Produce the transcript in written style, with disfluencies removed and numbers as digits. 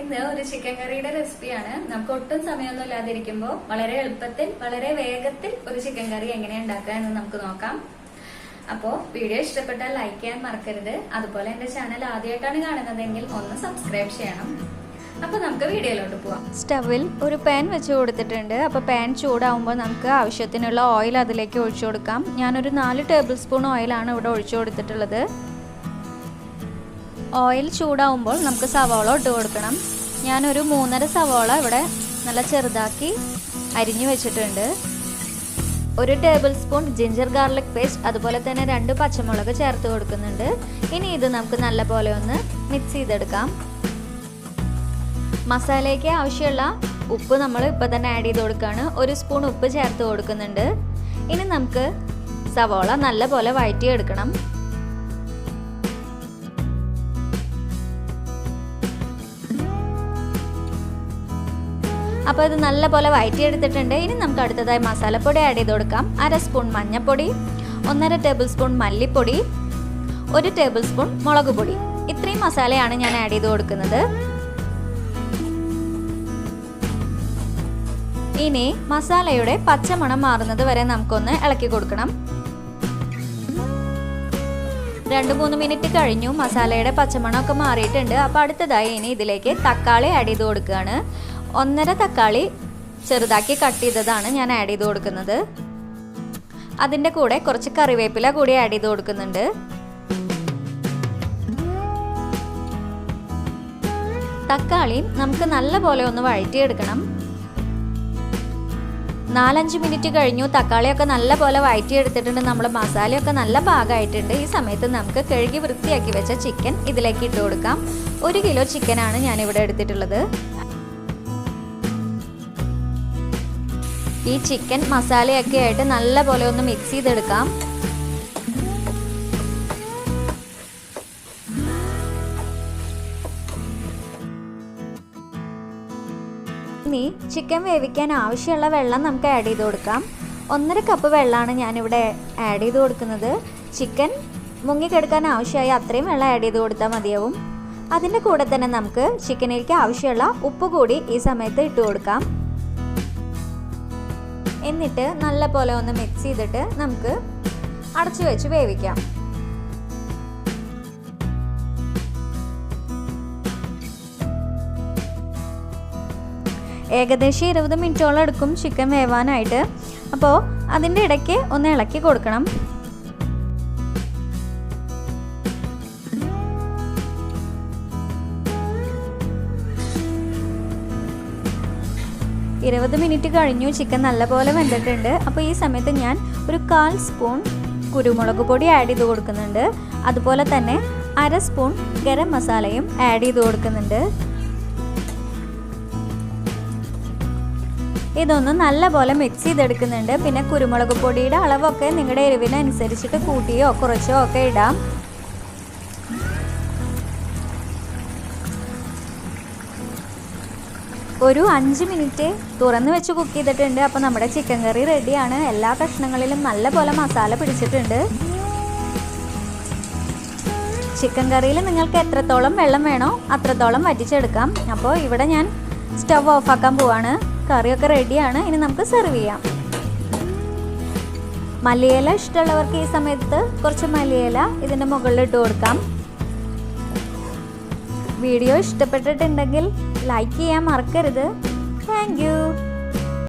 ഇന്ന് ഒരു ചിക്കൻ കറിയുടെ റെസിപ്പിയാണ്. നമുക്ക് ഒട്ടും സമയമൊന്നും ഇല്ലാതിരിക്കുമ്പോൾ വളരെ എളുപ്പത്തിൽ വളരെ വേഗത്തിൽ ഒരു ചിക്കൻ കറി എങ്ങനെ ഉണ്ടാക്കുക എന്ന് നമുക്ക് നോക്കാം. അപ്പോ വീഡിയോ ഇഷ്ടപ്പെട്ടാൽ ലൈക്ക് ചെയ്യാൻ മറക്കരുത്. അതുപോലെ എന്റെ ചാനൽ ആദ്യമായിട്ടാണ് കാണുന്നതെങ്കിൽ ഒന്ന് സബ്സ്ക്രൈബ് ചെയ്യണം. അപ്പൊ നമുക്ക് വീഡിയോയിലോട്ട് പോവാം. സ്റ്റവിൽ ഒരു പാൻ വെച്ച് കൊടുത്തിട്ടുണ്ട്. അപ്പോൾ പാൻ ചൂടാവുമ്പോൾ നമുക്ക് ആവശ്യത്തിനുള്ള ഓയിൽ അതിലേക്ക് ഒഴിച്ചു കൊടുക്കാം. ഞാനൊരു 4 ടേബിൾ സ്പൂൺ ഓയിലാണ് ഇവിടെ ഒഴിച്ചു കൊടുത്തിട്ടുള്ളത്. ഓയിൽ ചൂടാവുമ്പോൾ നമുക്ക് സവാള ഇട്ട് കൊടുക്കണം. ഞാനൊരു 3.5 സവാള ഇവിടെ നല്ല ചെറുതാക്കി അരിഞ്ഞു വെച്ചിട്ടുണ്ട്. 1 table spoon ginger garlic paste, അതുപോലെ തന്നെ 2 പച്ചമുളക് ചേർത്ത് കൊടുക്കുന്നുണ്ട്. ഇനി ഇത് നമുക്ക് നല്ലപോലെ ഒന്ന് മിക്സ് ചെയ്തെടുക്കാം. മസാലയ്ക്ക് ആവശ്യമുള്ള ഉപ്പ് നമ്മൾ ഇപ്പം തന്നെ ആഡ് ചെയ്ത് കൊടുക്കുകയാണ്. 1 സ്പൂൺ ഉപ്പ് ചേർത്ത് കൊടുക്കുന്നുണ്ട്. ഇനി നമുക്ക് സവാള നല്ലപോലെ വഴറ്റിയെടുക്കണം. അപ്പോൾ ഇത് നല്ലപോലെ വഴറ്റിയെടുത്തിട്ടുണ്ട്. ഇനി നമുക്ക് അടുത്തതായി മസാലപ്പൊടി ആഡ് ചെയ്ത് കൊടുക്കാം. 1/2 സ്പൂൺ മഞ്ഞൾപ്പൊടി, 1.5 ടേബിൾ സ്പൂൺ മല്ലിപ്പൊടി, 1 ടേബിൾ സ്പൂൺ മുളക് പൊടി. ഇത്രയും മസാലയാണ് ഞാൻ ആഡ് ചെയ്ത് കൊടുക്കുന്നത്. ഇനി മസാലയുടെ പച്ചമണം മാറുന്നത് വരെ നമുക്കൊന്ന് ഇളക്കി കൊടുക്കണം. 2-3 മിനിറ്റ് കഴിഞ്ഞു. മസാലയുടെ പച്ചമണമൊക്കെ മാറിയിട്ടുണ്ട്. അപ്പോൾ അടുത്തതായി ഇനി ഇതിലേക്ക് തക്കാളി ആഡ് ചെയ്ത് കൊടുക്കുകയാണ്. 1.5 തക്കാളി ചെറുതാക്കി കട്ട് ചെയ്തതാണ് ഞാൻ ആഡ് ചെയ്ത് കൊടുക്കുന്നത്. അതിൻ്റെ കൂടെ കുറച്ച് കറിവേപ്പില കൂടി ആഡ് ചെയ്ത് കൊടുക്കുന്നുണ്ട്. തക്കാളി നമുക്ക് നല്ലപോലെ ഒന്ന് വഴറ്റിയെടുക്കണം. 4-5 മിനിറ്റ് കഴിഞ്ഞു. തക്കാളിയൊക്കെ നല്ലപോലെ വഴറ്റിയെടുത്തിട്ടുണ്ട്. നമ്മുടെ മസാലയൊക്കെ നല്ല പാകമായിട്ടുണ്ട്. ഈ സമയത്ത് നമുക്ക് കഴുകി വൃത്തിയാക്കി വെച്ച ചിക്കൻ ഇതിലേക്ക് ഇട്ട് കൊടുക്കാം. 1 കിലോ ചിക്കനാണ് ഞാനിവിടെ എടുത്തിട്ടുള്ളത്. ഈ ചിക്കൻ മസാലയൊക്കെ ആയിട്ട് നല്ലപോലെ ഒന്ന് മിക്സ് ചെയ്തെടുക്കാം. ഇനി ചിക്കൻ വേവിക്കാൻ ആവശ്യമുള്ള വെള്ളം നമുക്ക് ആഡ് ചെയ്ത് കൊടുക്കാം. 1.5 കപ്പ് വെള്ളമാണ് ഞാനിവിടെ ആഡ് ചെയ്ത് കൊടുക്കുന്നത്. ചിക്കൻ മുങ്ങിക്കെടുക്കാൻ ആവശ്യമായി അത്രയും വെള്ളം ആഡ് ചെയ്ത് കൊടുത്താൽ മതിയാവും. അതിൻ്റെ കൂടെ തന്നെ നമുക്ക് ചിക്കനിലേക്ക് ആവശ്യമുള്ള ഉപ്പ് കൂടി ഈ സമയത്ത് ഇട്ട് കൊടുക്കാം. എന്നിട്ട് നല്ലപോലെ ഒന്ന് മിക്സ് ചെയ്തിട്ട് നമുക്ക് അടച്ചു വെച്ച് വേവിക്കാം. ഏകദേശം 20 മിനിറ്റോളം എടുക്കും ചിക്കൻ വേവാനായിട്ട്. അപ്പോൾ അതിൻ്റെ ഇടയ്ക്ക് ഒന്ന് ഇളക്കി കൊടുക്കണം. ഇരുപത് മിനിറ്റ് കഴിഞ്ഞു. ചിക്കൻ നല്ലപോലെ വെന്തിട്ടുണ്ട്. അപ്പോൾ ഈ സമയത്ത് ഞാൻ ഒരു 1/4 സ്പൂൺ കുരുമുളക് പൊടി ആഡ് ചെയ്ത് കൊടുക്കുന്നുണ്ട്. അതുപോലെ തന്നെ 1/2 സ്പൂൺ ഗരം മസാലയും ആഡ് ചെയ്ത് കൊടുക്കുന്നുണ്ട്. ഇതൊന്ന് നല്ലപോലെ മിക്സ് ചെയ്തെടുക്കുന്നുണ്ട്. പിന്നെ കുരുമുളക് പൊടിയുടെ അളവൊക്കെ നിങ്ങളുടെ എരിവിനനുസരിച്ചിട്ട് കൂട്ടിയോ കുറച്ചോ ഒക്കെ ഇടാം. ഒരു 5 മിനിറ്റ് തുറന്ന് വെച്ച് കുക്ക് ചെയ്തിട്ടുണ്ട്. അപ്പോൾ നമ്മുടെ ചിക്കൻ കറി റെഡിയാണ്. എല്ലാ കഷ്ണങ്ങളിലും നല്ലപോലെ മസാല പിടിച്ചിട്ടുണ്ട്. ചിക്കൻ കറിയിൽ നിങ്ങൾക്ക് എത്രത്തോളം വെള്ളം വേണോ അത്രത്തോളം വറ്റിച്ചെടുക്കാം. അപ്പോൾ ഇവിടെ ഞാൻ സ്റ്റവ് ഓഫാക്കാൻ പോവാണ്. കറിയൊക്കെ റെഡിയാണ്. ഇനി നമുക്ക് സെർവ് ചെയ്യാം. മല്ലിയില ഇഷ്ടമുള്ളവർക്ക് ഈ സമയത്ത് കുറച്ച് മല്ലിയില ഇതിൻ്റെ മുകളിൽ ഇട്ട് കൊടുക്കാം. വീഡിയോ ഇഷ്ടപ്പെട്ടിട്ടുണ്ടെങ്കിൽ ലൈക്ക് ചെയ്യാൻ മറക്കരുത്. Thank you.